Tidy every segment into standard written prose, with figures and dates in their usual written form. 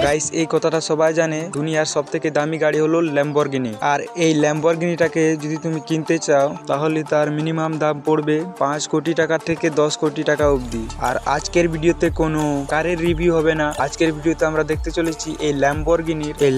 Guys এই কথাটা সবাই জানে, দুনিয়ার সবথেকে দামি গাড়ি হলো ল্যাম্বরগিনি। আর এই ল্যাম্বরগিনিটাকে যদি তুমি কিনতে চাও তাহলে তার মিনিমাম দাম পড়বে 5 কোটি টাকা থেকে 10 কোটি টাকা অবধি। আর আজকের ভিডিওতে কোনো কারের রিভিউ হবে না, আজকের ভিডিওতে আমরা দেখতে চলেছি এই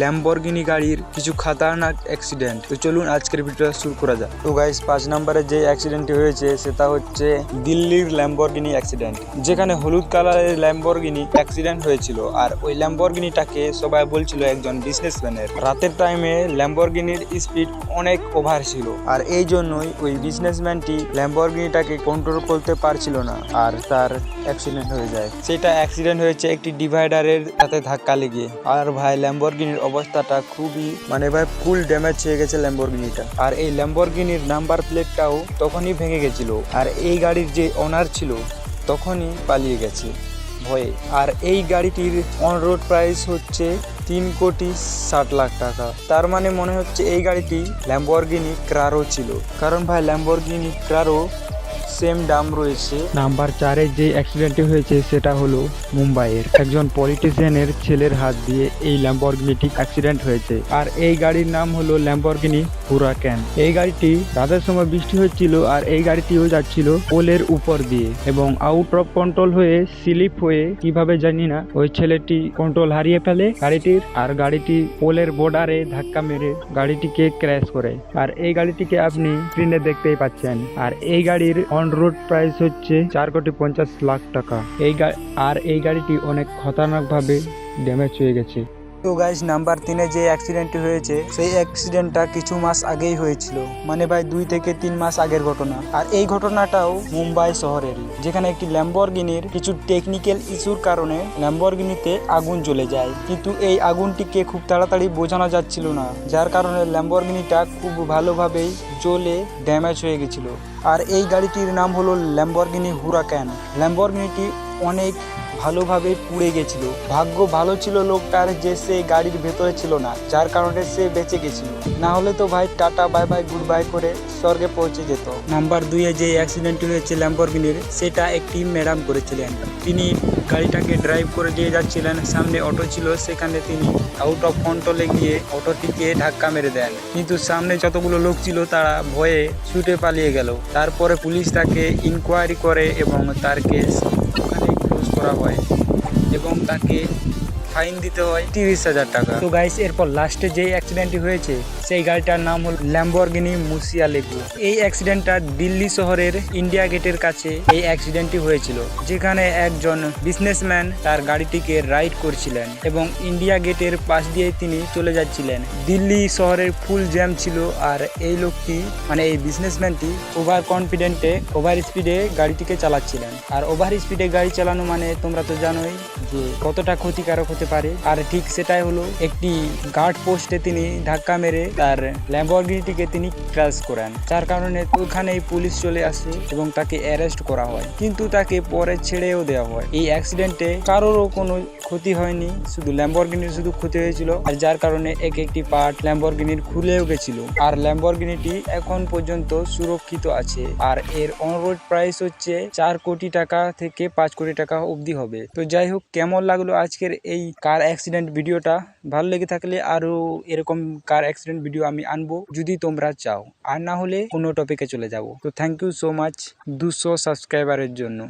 ল্যাম্বরগিনি গাড়ির কিছু খতরনাক অ্যাক্সিডেন্ট। তো চলুন আজকের ভিডিওটা শুরু করা যাক। তো গাইস 5 নম্বরে যে অ্যাক্সিডেন্টটি হয়েছে সেটা হচ্ছে দিল্লির ল্যাম্বরগিনি অ্যাক্সিডেন্ট, যেখানে হলুদ কালারের ল্যাম্বরগিনি অ্যাক্সিডেন্ট হয়েছিল। আর ওই ল্যাম্বরগিনিটাকে সবাই বলছিল একজন বিজনেসম্যানের। রাতের টাইমে ল্যাম্বরগিনির স্পিড অনেক ওভার ছিল, আর এই জন্যই ওই বিজনেসম্যানটি ল্যাম্বরগিনিটাকে কন্ট্রোল করতে পারছিল না, আর তার অ্যাক্সিডেন্ট হয়ে যায়। সেটা অ্যাক্সিডেন্ট হয়েছে একটি ডিভাইডারের সাথে ধাক্কা লেগে। আর ভাই ল্যাম্বরগিনির অবস্থাটা খুবই ভাই ফুল ড্যামেজ হয়ে গেছে ল্যাম্বরগিনিটা। আর এই ল্যাম্বরগিনির নাম্বার প্লেটটাও তখনই ভেঙে গেছিল, আর এই গাড়ির যে ওনার ছিল তখনই পালিয়ে গেছে ভয়ে। আর এই গাড়িটির অন রোড প্রাইস হচ্ছে 3,60,00,000 টাকা। তার মানে মনে হচ্ছে এই গাড়িটি ল্যাম্বরগিনি ক্রারো ছিল, কারণ ভাই ল্যাম্বরগিনি ক্রারো সেম দাম রয়েছে। নাম্বার 4-এ যে অ্যাক্সিডেন্টটি হয়েছে সেটা হলো মুম্বাইয়ের একজন পলিটিশিয়ানের ছেলের হাত দিয়ে এই ল্যাম্বরগিনিটি অ্যাক্সিডেন্ট হয়েছে। আর এই গাড়ির নাম হলো ল্যাম্বরগিনি হুরাক্যান। এই গাড়িটি রাতের সময় বৃষ্টি হচ্ছিল, আর এই গাড়িটিও যাচ্ছিল পোলের উপর দিয়ে এবং আউট অফ কন্ট্রোল হয়ে স্লিপ হয়ে কিভাবে জানি না ওই ছেলেটি কন্ট্রোল হারিয়ে ফেলে গাড়িটির, আর গাড়িটি পোলের বর্ডারে ধাক্কা মেরে গাড়িটিকে ক্র্যাশ করে। আর এই গাড়িটিকে আপনি স্ক্রিনে দেখতেই পাচ্ছেন। আর এই গাড়ির অন রোড প্রাইস হচ্ছে 4,50,00,000 টাকা। এই গাড়িটি অনেক খতরনাক ভাবে ড্যামেজ হয়ে গেছে। তো গাইস নাম্বার 3-এ যে অ্যাক্সিডেন্টটি হয়েছে সেই অ্যাক্সিডেন্টটা কিছু মাস আগেই হয়েছিল, মানে ভাই 2 থেকে 3 মাস আগের ঘটনা। আর এই ঘটনাটাও মুম্বাই শহরেরই, যেখানে একটি ল্যাম্বরগিনির কিছু টেকনিক্যাল ইস্যুর কারণে ল্যাম্বরগিনিতে আগুন জ্বলে যায়, কিন্তু এই আগুনটিকে খুব তাড়াতাড়ি বোঝানো যাচ্ছিল না, যার কারণে ল্যাম্বরগিনিটা খুব ভালোভাবেই জ্বলে ড্যামেজ হয়ে গেছিল। আর এই গাড়িটির নাম হলো ল্যাম্বরগিনি হুরাক্যান। ল্যাম্বরগিনিটি অনেক ভালোভাবে পুড়ে গেছিল। ভাগ্য ভালো ছিল লোকটার যে সে গাড়ির ভেতরে ছিল না, যার কারণে সে বেঁচে গেছিল, না হলে তো ভাই tata bye bye good bye করে স্বর্গে পৌঁছে যেত। নাম্বার 2-এ যে অ্যাক্সিডেন্টটি হয়েছে ল্যাম্বরগিনির, সেটা একটি ম্যাডাম করেছিলেন। তিনি গাড়িটাকে ড্রাইভ করে দিয়ে যাচ্ছিলেন, সামনে অটো ছিল, সেখানে তিনি আউট অফ কন্ট্রোলে গিয়ে অটোটিকে ধাক্কা মেরে দেন, কিন্তু সামনে যতগুলো লোক ছিল তারা ভয়ে ছুটে পালিয়ে গেল। তারপরে পুলিশ তাকে ইনকোয়ারি করে এবং তার কেস ওখানে ক্লোজ করা হয় এবং তাকে ফাইন দিতে হয় 30,000 টাকা। তো গাইস এরপর লাস্টে যে অ্যাক্সিডেন্টটি হয়েছে সেই গাড়িটার নাম হল ল্যাম্বরগিনি মুরসিয়ালেগো। এই অ্যাক্সিডেন্টটা দিল্লি শহরের ইন্ডিয়া গেটের কাছে এই অ্যাক্সিডেন্টটি হয়েছিল, যেখানে একজন বিজনেসম্যান তার গাড়িটিকে রাইড করছিলেন এবং ইন্ডিয়া গেটের পাশ দিয়ে তিনি চলে যাচ্ছিলেন। দিল্লি শহরের ফুল জ্যাম ছিল, আর এই লোকটি এই বিজনেসম্যানটি ওভার কনফিডেন্টে ওভার স্পিডে গাড়িটিকে চালাচ্ছিলেন। আর ওভার স্পিডে গাড়ি চালানো মানে তোমরা তো জানোই যে কতটা ক্ষতিকারক হতে পারে। আর ঠিক সেটাই হলো, একটি গার্ড পোস্টে তিনি ধাক্কা মেরে তার ল্যাম্বরগিনিটিকে তিনি ক্র্যাশ করেন, যার কারণে ওখানেই পুলিশ চলে আসে এবং তাকে অ্যারেস্ট করা হয়, কিন্তু তাকে পরে ছেড়েও দেওয়া হয়। এই অ্যাক্সিডেন্টে কারোরও কোনো ক্ষতি হয়নি, শুধু ল্যাম্বরগিনির শুধু ক্ষতি হয়েছিল, আর যার কারণে একটি পার্ট ল্যাম্বরগিনির খুলেও গেছিল। আর ল্যাম্বরগিনিটি এখন পর্যন্ত সুরক্ষিত আছে, আর এর অন রোড প্রাইস হচ্ছে 4 কোটি টাকা থেকে 5 কোটি টাকা অবধি হবে। তো যাই হোক, কেমন লাগলো আজকের এই কার অ্যাক্সিডেন্ট ভিডিওটা? ভালো লেগে থাকলে আরো এরকম কার অ্যাক্সিডেন্ট ভিডিও আমি আনবো যদি তোমরা চাও, আর না হলে কোনো টপিকে চলে যাব। তো থ্যাংক ইউ সো মাচ 200 সাবস্ক্রাইবারের জন্য।